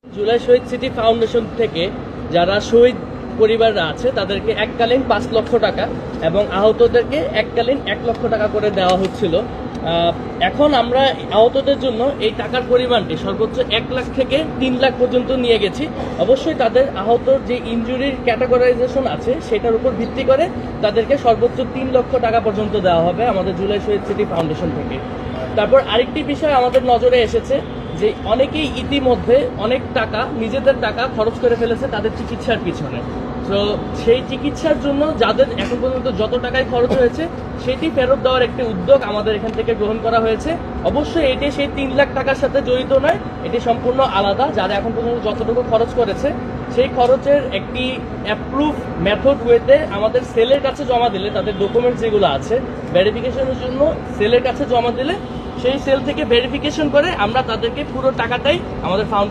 জুলাই শহীদ স্মৃতি ফাউন্ডেশন থেকে যারা শহীদ পরিবাররা আছে তাদেরকে এককালীন 5 লক্ষ টাকা এবং আহতদেরকে এককালীন 1 লক্ষ টাকা করে দেওয়া হচ্ছিল। এখন আমরা আহতদের জন্য এই টাকার পরিমাণটি সর্বোচ্চ 1 লাখ থেকে 3 লাখ পর্যন্ত নিয়ে গেছি। অবশ্যই তাদের আহতর যে ইনজুরির ক্যাটাগরাইজেশন আছে সেটার উপর ভিত্তি করে তাদেরকে সর্বোচ্চ 3 লক্ষ টাকা পর্যন্ত দেওয়া হবে আমাদের জুলাই শহীদ স্মৃতি ফাউন্ডেশন থেকে। তারপর আরেকটি বিষয় আমাদের নজরে এসেছে যে অনেকেই ইতিমধ্যে অনেক টাকা নিজেদের টাকা খরচ করে ফেলেছে তাদের চিকিৎসার পিছনে। তো সেই চিকিৎসার জন্য যাদের এখন পর্যন্ত যত টাকায় খরচ হয়েছে সেটি ফেরত দেওয়ার একটি উদ্যোগ আমাদের এখান থেকে গ্রহণ করা হয়েছে। অবশ্যই এটি সেই 3 লাখ টাকার সাথে জড়িত নয়, এটি সম্পূর্ণ আলাদা। যারা এখন পর্যন্ত যতটুকু খরচ করেছে সেই খরচের একটি অ্যাপ্রুভ মেথড ওয়েতে আমাদের সেলের কাছে জমা দিলে তাদের ডকুমেন্টস যেগুলো আছে ভেরিফিকেশনের জন্য সেলের কাছে জমা দিলে সেই সেল থেকে ভেরিফিকেশন করে আমরা তাদেরকে পুরো টাকাটাই আমাদের ফাউন্ডেশন